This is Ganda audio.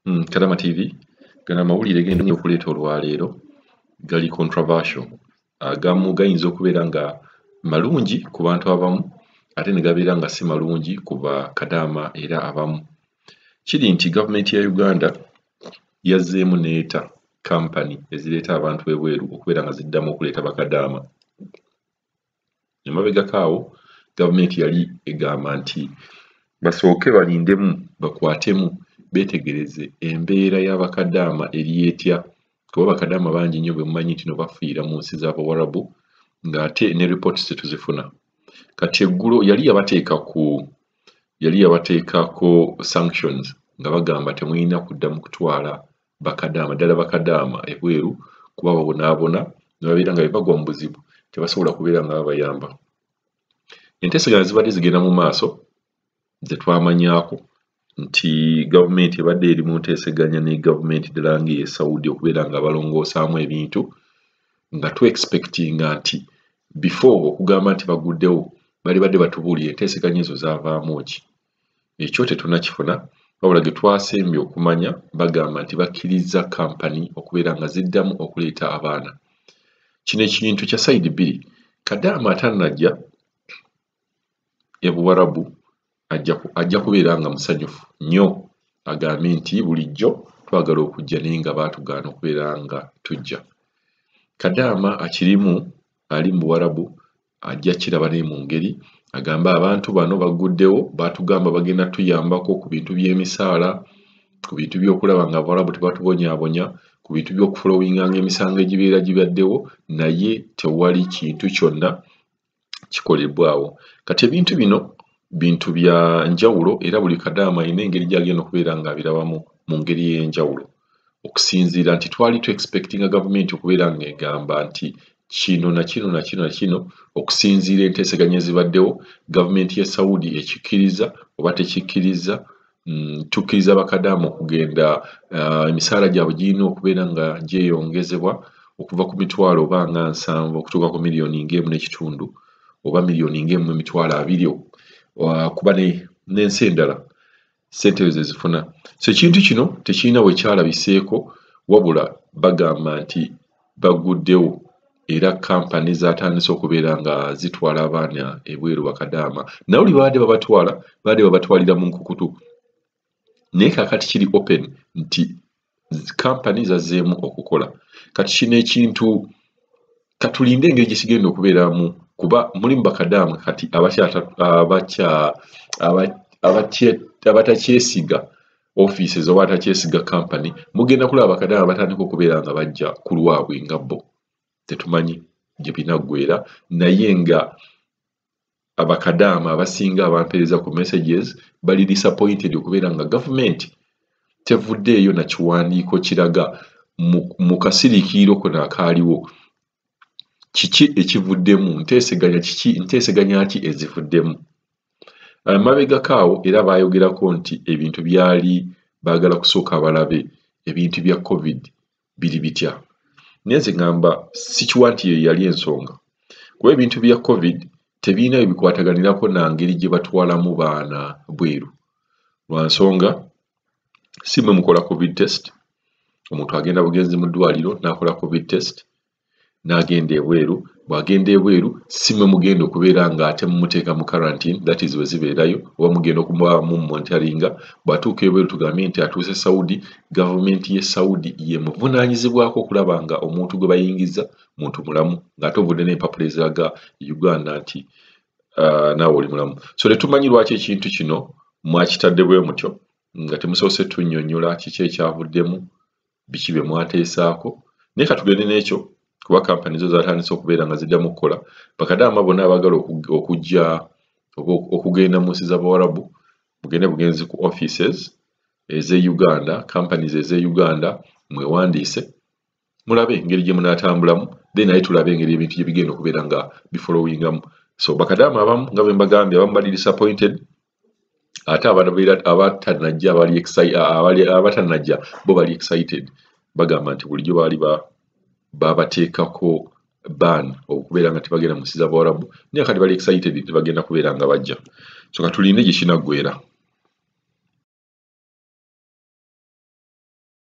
Kadama TV gana amawulire genda nnyo okuleeta olwaleero gali controversial. Agamu gayinza okubeera nga malungi ku bantu abamu ate ne gabeera nga si malungi ku bakadaama era abamu. Kiri nti gavumenti ya Uganda yazzeemu neeta kampani ezireeta abantu ebweru okubeera nga ziddamu okuleeta bakadaama. Emabegako awo gavumenti yali egamba nti basooke balindemu bakwatemu beetegereze embeera y'abakadaama eri etya, kuba bakadaama bangi nnyo bwe mumanyi nti no bafiira mu nsi z'Abawarabu ng'ate ne reports tetuzifuna. Kati eggulo yali yabateekako sanctions nga bagamba temulina kuddamu kutwala bakadaama, ddala bakadaama ebweru kuba babonaabona ne babeera nga bwe bagwa mu buzibu tebasobola kubeera nga babayamba. Enteeseganya zibadde zigenda mu maaso ze twamanyaako nti gavumenti ebadde eri mu nteeseganya ne gavumenti ddala ng'eye Saudi okubeera nga balongoosaamu ebintu nga tu-expectinga nti before okugamba nti baguddewo badde batubuulira enteeseganya ezo zaavaamu ki. Ekyo tetunnakifuna wabula ge twasembye okumanya bagamba nti bakkiriza kampani okubeera nga ziddamu okuleeta abaana. Kino ekintu kya sayidi bbiri. Kadaama atannajja e Buwarabu ajja kubeera nga musanyufu nnyo, agambye nti bulijjo twagala okujja naye nga baatugaana okubeera nga tujja. Kadaama akirimu ali mu Buwarabu ajja kiraba naye mu ngeri agamba abantu bano baguddewo baatugamba bagenda tuyambako ku bintu by'emisaala, ku bintu by'okulaba nga Abawarabu tebatubonyaabonya, ku bintu by'okufulowinganga emisango egibeera gibaddewo, naye tewali kintu kyonna kikolebwawo. Kati ebintu bino bintu bya njawulo era buli kadaama alina engeri gy'agenda okubeera ng'abirabamu mu ngeri ey'enjawulo, okusinziira nti twali tu-expectinga gavumenti okubeera ng'egamba nti kino na kino na kino na kino, okusinziira enteeseganya ezibaddewo gavumenti ya Saudi ekikkiriza oba tekikkiriza. Tukkiriza bakadaama okugenda emisaala gyabwe girina okubeera nga gyeyongezebwa okuva ku mitwalo oba nga 7 okutuuka ku miliyoni ng'emu n'ekitundu oba miliyoni ng'emu emitwalo 2 kuba n'ensi endala ssente ze zifuna. So ekintu kino tekirina bwe kyalabiseeko wabula bagamba nti baguddewo era kampani zaatandise okubeera nga zitwala abaana ebweru bakadaama. Nawuli babadde babatwalira mu nkukutu, naye kaakati kiri open nti kampani zazzeemu okukola. Kati kino ekintu katulinde engeri gye kigenda okubeeramu kuba mulimu bakadaama kati abatakyesiga offices oba abatakyesiga kampani, mugenda kulaba bakadaama batandika okubeera nga bajja ku lwabwe nga bo. Tetumanyi gye binaggweera naye nga abakadaama abasinga abampeereza ku messages bali disappointed okubeera nga gavumenti tevuddeeyo na kiwandiiko kiraga mu kasiriikiriro kano akaaliwo kiki ekivuddemu, nteeseganya ki ezivuddemu. Mabegako awo era baayogerako nti ebintu byali baagala kusooka balabe ebintu bya COVID biri bitya. Naye nze ngamba sikiwa nti ye yali ensonga kuba ebintu bya COVID tebirina bye bikwataganirako na ngeri gye batwalamu baana bweru. Lwa nsonga si mwe mukola COVID test, omuntu agenda bugenzi mu ddwaliro n'akola COVID test n'agenda ebweru. Bw'agenda ebweru si mwe mugenda okubeera ng'ate mumuteeka mu quarantine, that is bwe zibeerayo, oba mugenda okuba mu monitoringa. Bw'atuuka ebweru tugambye nti atuuse Saudi, gavumenti y'e Saudi ye muvunaanyizibwako okulaba nga omuntu gwe bayingiza muntu mulamu ng'ate ovudde n'empapula eziraga Uganda nti naawe oli mulamu. So tetumanyi lwaki ekintu kino mwakitadde bwe mutyo nga temusoose tunnyonnyola kiki ekyavuddemu, biki bye mwateesaako. Naye katugende n'ekyo kuba kampani zo zaatandise okubeera nga ziddamu okukola. Bakadaama bonna abaagala okujja okugenda mu nsi z'Abawarabu mugende bugenzi ku offices ez'e Uganda, companies ez'e Uganda, mwewandiise mulabe engeri gye munaatambulamu, then naye tulabe engeri ebintu gye bigenda okubeera nga bifolowingamu. So bakadaama abamu nga bwe mbagambye abamu bali disappointed ate abatannajja bo bali excited. Bagamba nti bulijjo baali babateekako ban okubeera nga tebagenda mu nsi z'Abawarabu naye kati bali excited tebagenda kubeera nga bajja. So katulinde gye kinaggweera.